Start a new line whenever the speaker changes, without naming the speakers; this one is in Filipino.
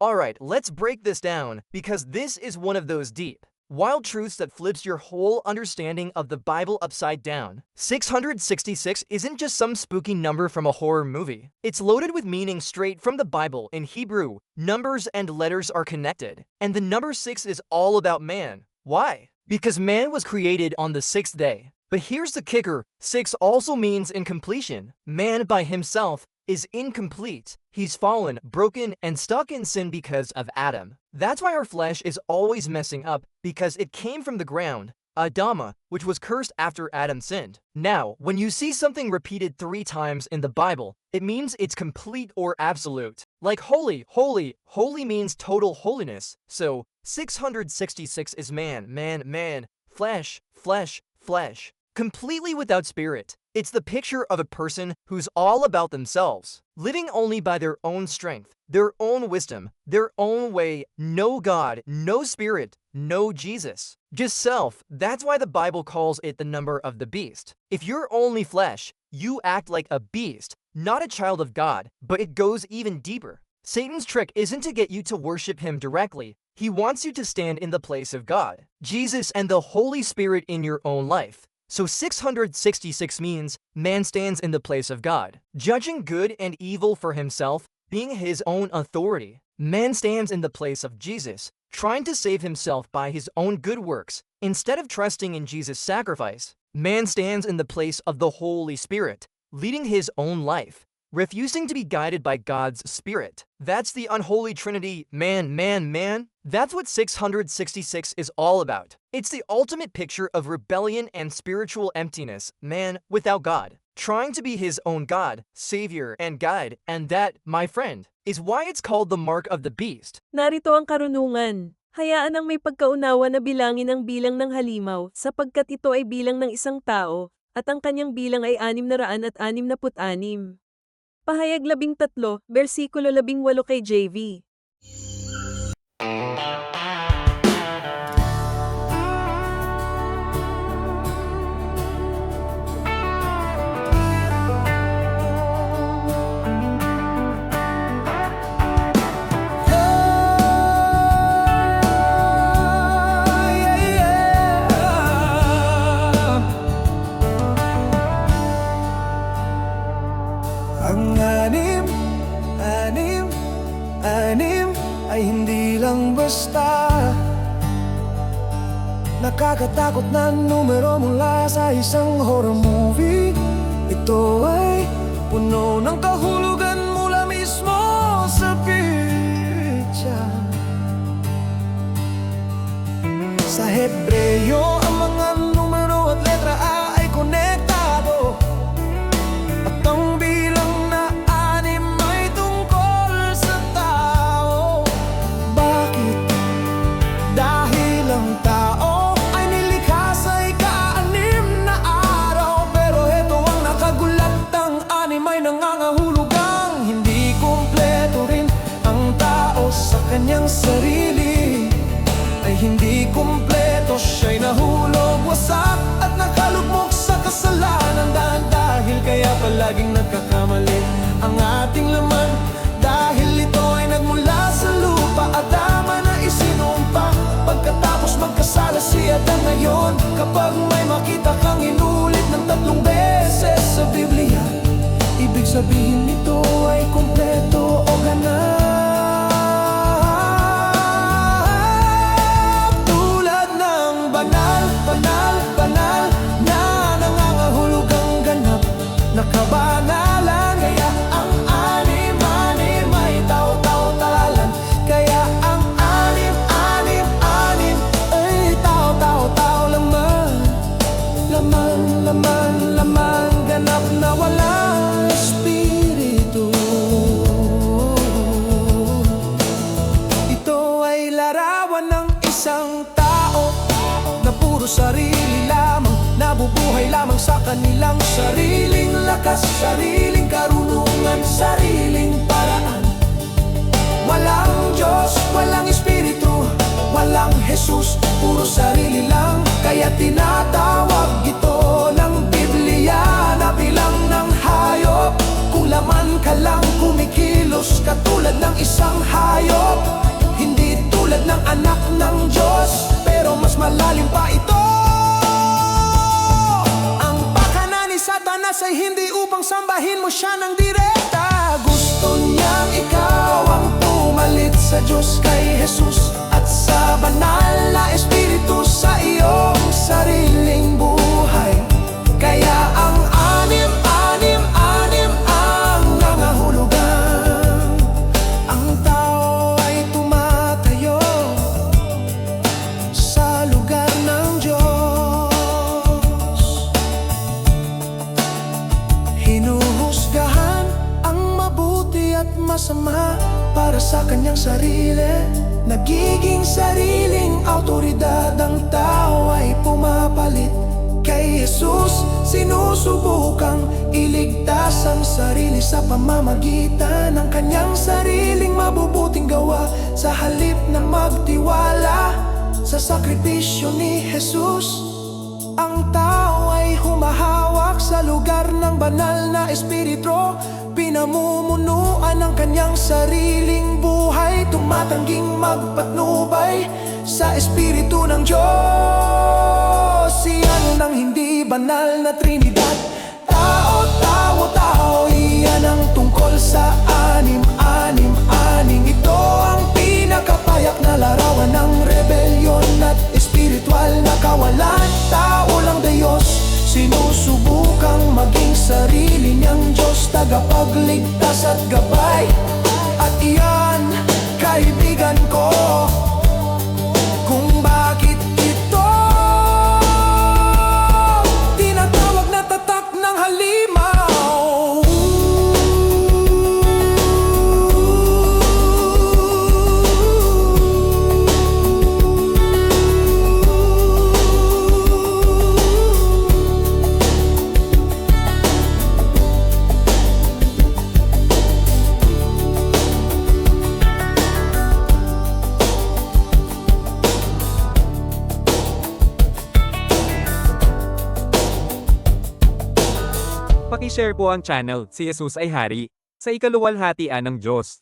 Alright, let's break this down, because this is one of those deep, wild truths that flips your whole understanding of the Bible upside down. 666 isn't just some spooky number from a horror movie. It's loaded with meaning straight from the Bible. In Hebrew, numbers and letters are connected, and the number 6 is all about man. Why? Because man was created on the sixth day. But here's the kicker, 6 also means incompletion. Man by himself is incomplete. He's fallen, broken, and stuck in sin because of Adam. That's why our flesh is always messing up, because it came from the ground, Adama, which was cursed after Adam sinned. Now, when you see something repeated 3 times in the Bible, it means it's complete or absolute. Like holy, holy, holy means total holiness. So, 666 is man, man, man, flesh, flesh, flesh. Completely without spirit. It's the picture of a person who's all about themselves, living only by their own strength, their own wisdom, their own way, no God, no spirit, no Jesus. Just self. That's why the Bible calls it the number of the beast. If you're only flesh, you act like a beast, not a child of God. But it goes even deeper. Satan's trick isn't to get you to worship him directly. He wants you to stand in the place of God, Jesus, and the Holy Spirit in your own life. So 666 means man stands in the place of God, judging good and evil for himself, being his own authority. Man stands in the place of Jesus, trying to save himself by his own good works, instead of trusting in Jesus' sacrifice. Man stands in the place of the Holy Spirit, leading his own life, refusing to be guided by God's Spirit. That's the unholy trinity, man, man, man. That's what 666 is all about. It's the ultimate picture of rebellion and spiritual emptiness, man without God, trying to be his own God, savior, and guide. And that, my friend, is why it's called the mark of the beast.
Narito ang karunungan. Hayaan ang may pagkaunawa na bilangin ang bilang ng halimaw, sapagkat ito ay bilang ng isang tao, at ang kanyang bilang ay 666. Pahayag 13, versikulo 18 kay JV.
Ang anim ay hindi lang basta nakakatakot na numero mula sa isang horror movie. Ito ay puno ng kahulugan mula mismo sa pitsa. Sa Hebreo, ang mga numero at letra A ay konektado, at ang bilang na 6 ay tungkol sa tao. Bakit? Dahil ang tao ay nilikha sa ika-6 na araw. Pero heto ang nakagulat, ang 6 ay nangangahulugang hindi kumpleto rin ang tao sa kanyang sarili. Ay hindi kumpleto, siya'y nahulog, wasak at nakalugmok sa kasalanan. Dahil kaya palaging nagkakamali ang ating laman, dahil ito ay nagmula sa lupa at tama na isinumpa. Pagkatapos magkasala si Adan, ngayon kapag may makita kang inulit ng 3 beses sa Biblia, ibig sabihin nito ay kumpleto o ganap. Nakabanalan, kaya ang 6 ay tao-tao-talalan. Kaya ang 6 ay tao-tao-tao laman. Laman, ganap na walang espiritu. Ito ay larawan ng isang tao na puro sarili lamang, nabubuhay lamang sa kanilang sariling lakas, sariling karunungan, sariling paraan. Walang Diyos, walang Espiritu, walang Jesus, puro sarili lang. Kaya tinatawag ito ng Biblia na bilang ng hayop. Kung laman ka lang kumikilos katulad ng isang hayop. Diyos kay Jesus at sa banal na Espiritu sa iyong sariling buhay. Kaya ang anim ang nangahulugan. Ang tao ay tumatayo sa lugar ng Diyos. Hinuhusgahan ang mabuti at masama para sa kanyang sarili. Nagiging sariling autoridad ang tao ay pumapalit. Kay Jesus, sinusubukang iligtas ang sarili sa pamamagitan ng kanyang sariling mabubuting gawa. Sa halip na magtiwala sa sakripisyo ni Jesus, ang tao ay humahawak sa lugar ng banal na Espiritu. Pinamumunuan ang kanyang sariling buhay, tumatangging magpatnubay sa Espiritu ng Diyos. Iyan ang hindi banal na Trinidad. Tao, tao, tao, iyan ang tungkol sa anim. Ito ang pinakapayak na larawan ng rebelyon at espiritual na kawalan. Tao lang Diyos, sinusubukang maging sarili niyang Diyos, tagapagligtas at gabay. At iyan, kaibigan ko, kung bakit ito tinatawag na tatak ng halimaw.
Paki-share po ang channel, si Jesus ay Hari, sa ikaluwalhatian ng Diyos.